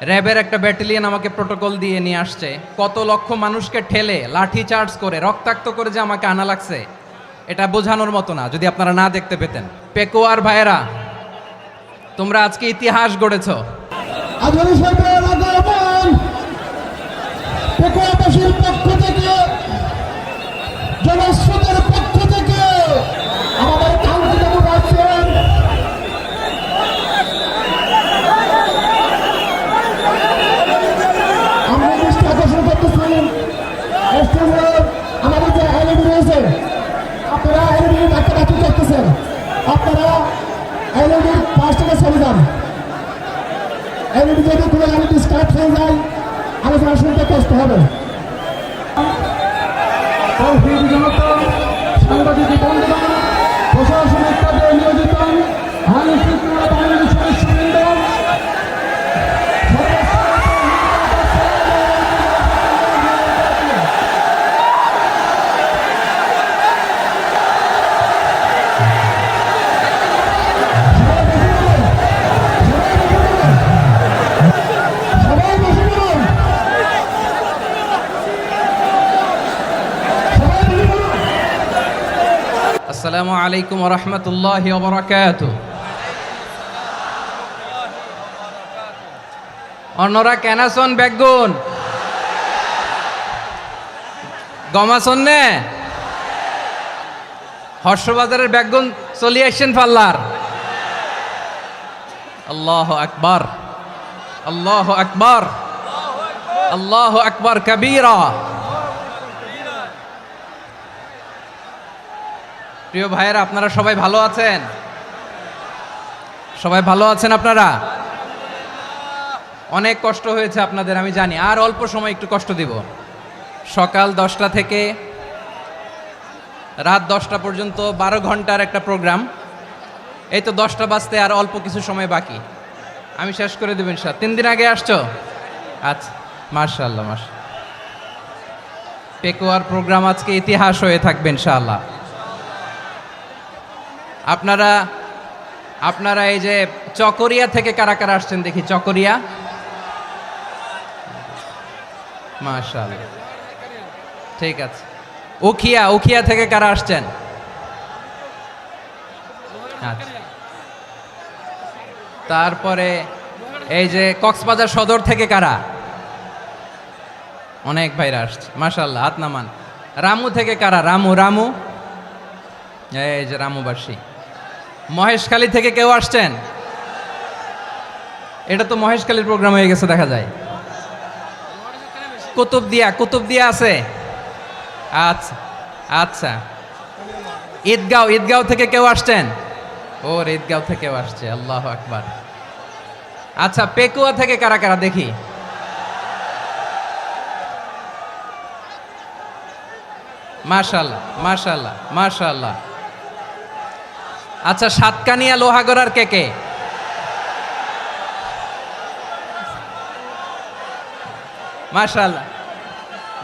র্যাবের একটা ব্যাটালিয়ন আমাকে প্রোটোকল দিয়ে নিয়ে আসছে, কত লক্ষ মানুষকে ঠেলে লাঠি চার্জ করে রক্তাক্ত করে যে আমাকে আনা লাগছে, এটা বোঝানোর মতো না যদি আপনারা না দেখতে পেতেন। পেকুয়ার ভাইয়েরা, তোমরা আজকে ইতিহাস গড়েছ। পেকুয়াবাসীর পক্ষ থেকে, জনস্রোতের পক্ষ থেকে আমাদের কাঙ্ক্ষিত রাখছেন আমরা দৃষ্টি আকর্ষণ করতেছি। আমাদের যে এলইডি রয়েছে, আপনারা এলইডি ডাকাডাকি করতেছেন, আপনারা এলইডির পাশ থেকে চলে যান। এলইডি যদি কোনো এলইডি স্টার্ট হয়ে যায়, আলোচনা শুনতে কষ্ট হবে। সাংবাদিক বন্ধুগণ, প্রশাসনিক কাজে নিয়োজিত আইন শৃঙ্খলা বাহিনীর সদস্যবৃন্দ, আসসালামু আলাইকুম ওয়া রাহমাতুল্লাহি ওয়া বারাকাতুহু। অন্যরা কেনাসন বেগুন গমাসন নে হর্ষবাজারের বেগুন চলি আসছেন পাল্লার। আল্লাহু আকবার, আল্লাহু আকবার, আল্লাহু আকবার কাবীরা। প্রিয় ভাইয়েরা, আপনারা সবাই ভালো আছেন? সবাই ভালো আছেন? আপনারা অনেক কষ্ট হয়েছে আপনাদের, আমি জানি। আর অল্প সময় একটু কষ্ট দিব। সকাল 10টা থেকে রাত 10টা পর্যন্ত 12 ঘন্টার একটা প্রোগ্রাম। এই তো 10টা বাজতে আর অল্প কিছু সময় বাকি, আমি শেষ করে দেব ইনশাআল্লাহ। 3 দিন আগে আসছো? আচ্ছা, মাশাআল্লাহ মাশাআল্লাহ। পেকুয়ার প্রোগ্রাম আজকে ইতিহাস হয়ে থাকবে ইনশাআল্লাহ। আপনারা এই যে চকরিয়া থেকে কারা কারা আসছেন দেখি? চকরিয়া, মাশাআল্লাহ, ঠিক আছে। উখিয়া থেকে কারা আসছেন? আচ্ছা। তারপরে এই যে কক্সবাজার সদর থেকে কারা? অনেক ভাইরা আসছে, মাশাআল্লাহ, হাত নামান। রামু থেকে কারা? রামু, এই যে রামুবাসী। মহেশখালী থেকে কেউ আসছেন? এটা তো মহেশখালীর প্রোগ্রাম হয়ে গেছে দেখা যায়। কুতুবদিয়া আছে? আচ্ছা আচ্ছা। ঈদগাঁও থেকে কেউ আসছেন? ওর ঈদগাঁও থেকেও আসছে, আল্লাহু আকবার। আচ্ছা, পেকুয়া থেকে কারা কারা দেখি? মাশাআল্লাহ মাশাআল্লাহ মাশাআল্লাহ। আচ্ছা, সাতকানিয়া লোহাগড়ার কে? মাশাআল্লাহ,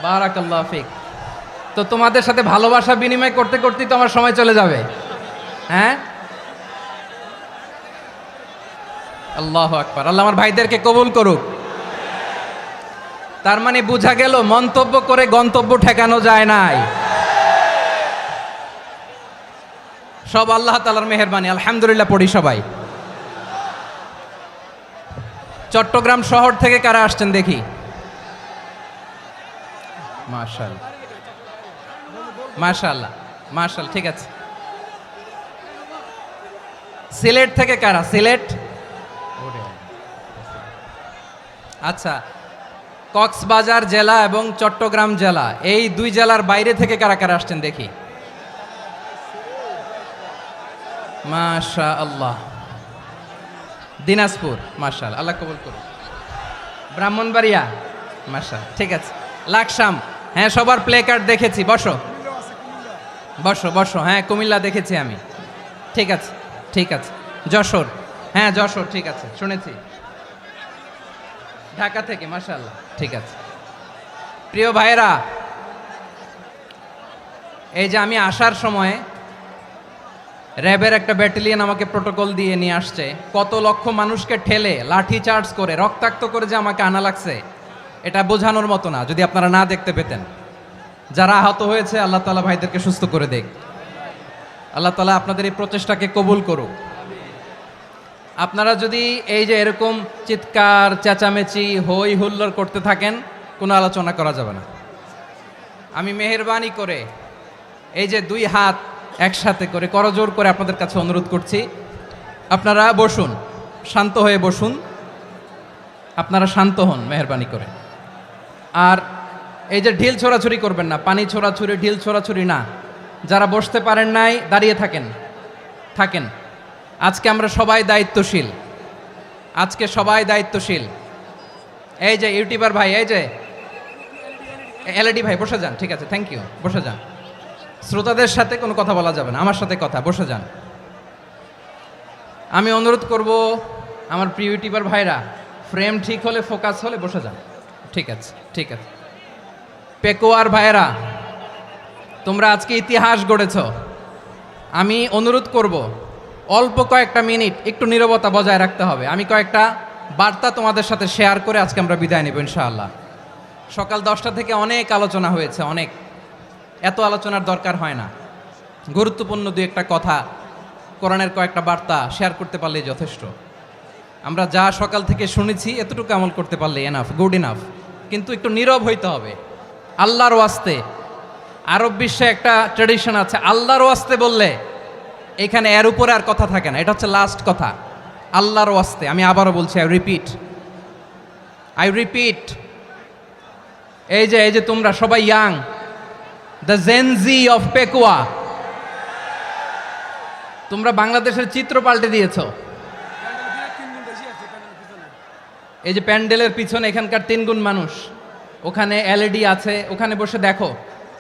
বারাকাল্লাহু ফিক। তো তোমাদের সাথে ভালোবাসা বিনিময় করতে করতেই তো আমার সময় চলে যাবে। হ্যাঁ, আল্লাহু আকবার। আল্লাহ আমার ভাইদেরকে কবুল করুক। তার মানে বোঝা গেল মন্তব্য করে গন্তব্য ঠেকানো যায় নাই। সব আল্লাহ তাআলার মেহেরবানি, আলহামদুলিল্লাহ পড়ি সবাই। চট্টগ্রাম শহর থেকে কারা আসছেন দেখি? মাশাআল্লাহ মাশাআল্লাহ মাশাআল্লাহ, ঠিক আছে। সিলেট থেকে কারা? সিলেট, আচ্ছা। কক্সবাজার জেলা এবং চট্টগ্রাম জেলা, এই দুই জেলার বাইরে থেকে কারা কারা আসছেন দেখি? মাশাআল্লাহ। দিনাজপুর, মাশাআল্লাহ, আল্লাহ কবুল করুন। ব্রাহ্মণবাড়িয়া, মাশাআল্লাহ, ঠিক আছে। লাকসাম, হ্যাঁ, সবার প্লে কার্ড দেখেছি। বসো বসো বসো। হ্যাঁ, কুমিল্লা দেখেছি আমি, ঠিক আছে ঠিক আছে। যশোর, হ্যাঁ যশোর, ঠিক আছে, শুনেছি। ঢাকা থেকে, মাশাআল্লাহ, ঠিক আছে। প্রিয় ভাইয়েরা, এই যে আমি আসার সময় র্যাবের একটা ব্যাটালিয়ন আমাকে প্রোটোকল দিয়ে নিয়ে আসছে, কত লক্ষ মানুষকে ঠেলে লাঠি চার্জ করে রক্তাক্ত করে যে আমাকে আনা লাগছে, এটা বোঝানোর মতো না যদি আপনারা না দেখতে পেতেন। যারা আহত হয়েছে আল্লাহ তাআলা ভাইদেরকে সুস্থ করে দেখ। আল্লাহ তাআলা আপনাদের এই প্রচেষ্টাকে কবুল করুক। আপনারা যদি এই যে এরকম চিৎকার চেঁচামেচি হই হুল্লোড় করতে থাকেন, কোনো আলোচনা করা যাবে না। আমি মেহেরবানি করে এই যে দুই হাত একসাথে করে করজোর করে আপনাদের কাছে অনুরোধ করছি, আপনারা বসুন, শান্ত হয়ে বসুন, আপনারা শান্ত হন মেহেরবানি করে। আর এই যে ঢিল ছোড়াছুরি করবেন না, পানি ছোড়াছুরি ঢিল ছোড়াছুরি না। যারা বসতে পারেন নাই দাঁড়িয়ে থাকেন। আজকে আমরা সবাই দায়িত্বশীল, আজকে সবাই দায়িত্বশীল। এই যে ইউটিউবার ভাই, এই যে এলইডি ভাই বসে যান, ঠিক আছে, থ্যাংক ইউ, বসে যান। শ্রোতাদের সাথে কোনো কথা বলা যাবে না, আমার সাথে কথা, বসে যান। আমি অনুরোধ করব আমার প্রিয় ইউটিউবার ভাইরা, ফ্রেম ঠিক হলে ফোকাস হলে বসে যান, ঠিক আছে, ঠিক আছে। পেকোয়ার ভাইরা, তোমরা আজকে ইতিহাস গড়েছ। আমি অনুরোধ করব অল্প কয়েকটা মিনিট একটু নীরবতা বজায় রাখতে হবে। আমি কয়েকটা বার্তা তোমাদের সাথে শেয়ার করে আজকে আমরা বিদায় নেব ইনশাআল্লাহ। সকাল 10টা থেকে অনেক আলোচনা হয়েছে, অনেক, এত আলোচনার দরকার হয় না। গুরুত্বপূর্ণ দুই একটা কথা, কোরআনের কয়েকটা বার্তা শেয়ার করতে পারলেই যথেষ্ট। আমরা যা সকাল থেকে শুনেছি এতটুকু আমল করতে পারলে এনাফ, গুড ইনাফ। কিন্তু একটু নীরব হইতে হবে আল্লাহর ওয়াস্তে। আরব বিশ্বে একটা ট্র্যাডিশন আছে, আল্লাহর ওয়াস্তে বললে এখানে এর উপরে আর কথা থাকে না, এটা হচ্ছে লাস্ট কথা। আল্লাহর ওয়াস্তে, আমি আবারও বলছি, আই রিপিট। এই যে তোমরা সবাই young, the Gen Z of Pekua, তোমরা বাংলাদেশের চিত্র পাল্টে দিয়েছ। এই যে প্যান্ডেলের পিছনে এখানকার 3 গুণ মানুষ, ওখানে এলইডি আছে, ওখানে বসে দেখো,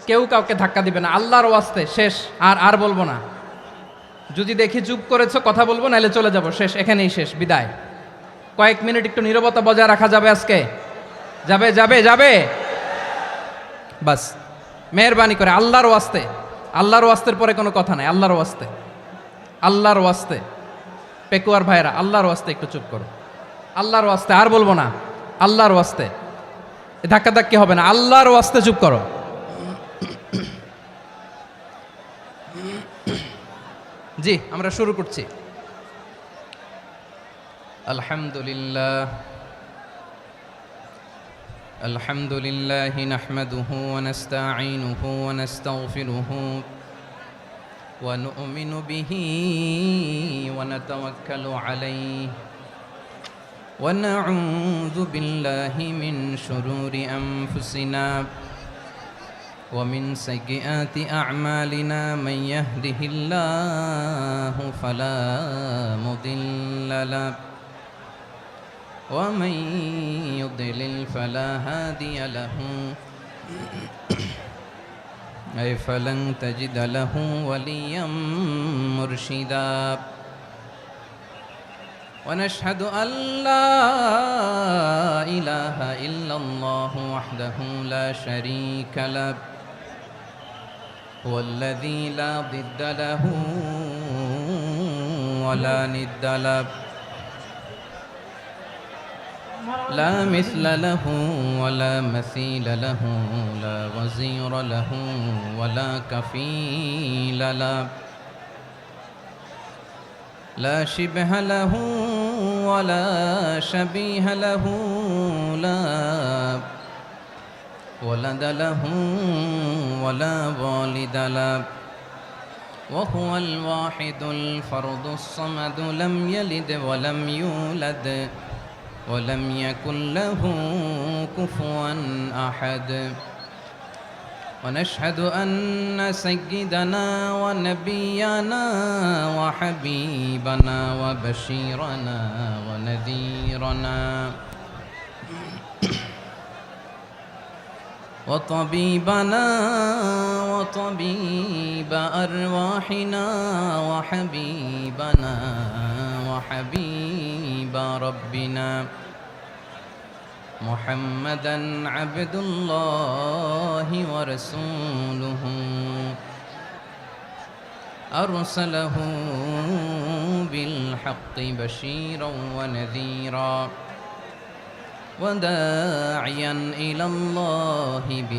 কেউ কাউকে ধাক্কা দিবে না। আল্লাহর ওয়াস্তে শেষ, আর বলবো না। যদি দেখি চুপ করেছো কথা বলবো, নাহলে চলে যাব, শেষ, এখানেই শেষ, বিদায়। কয়েক মিনিট একটু নীরবতা বজায় রাখা যাবে আজকে? যাবে বাস, মেহেরবানি করে আল্লাহর ওয়াস্তে। আল্লাহর ওয়াস্তের পরে কোনো কথা নাই, আল্লাহর ওয়াস্তে। পেকুয়ার ভাইরা, আল্লাহর ওয়াস্তে একটু চুপ করো, আল্লাহর ওয়াস্তে, আর বলবো না, আল্লাহর ওয়াস্তে। ধাক্কাধাক্কি হবে না, আল্লাহর ওয়াস্তে চুপ করো। জি, আমরা শুরু করছি। আলহামদুলিল্লাহ নাহমাদুহু ওয়া নাস্তাঈনুহু ওয়া নাস্তাগফিরুহু ওয়া নু'মিনু বিহি ওয়া নাতাওয়াক্কালু আলাইহি ওয়া নাউযু বিল্লাহি মিন শুরুরি আনফুসিনা ومن سيئات أعمالنا من يهده الله فلا مضل له ومن يضلل فلا هادي له أي فلن تجد له وليا مرشدا ونشهد أن لا إله إلا الله وحده لا شريك له هو الذي لا ضد له ولا ند له لا مثل له ولا مثيل له لا وزير له ولا كفيل له لا شبه له ولا شبيه له لا ولد له ولا والد له وهو الواحد الفرد الصمد لم يلد ولم يولد ولم يكن له كفوا أحد ونشهد أن سيدنا ونبينا وحبيبنا وبشيرنا ونذيرنا وطبيبنا وطبيب أرواحنا وحبيبنا وحبيب ربنا محمدا عبد الله ورسوله أرسله بالحق بشيرا ونذيرا وداعيا إلى الله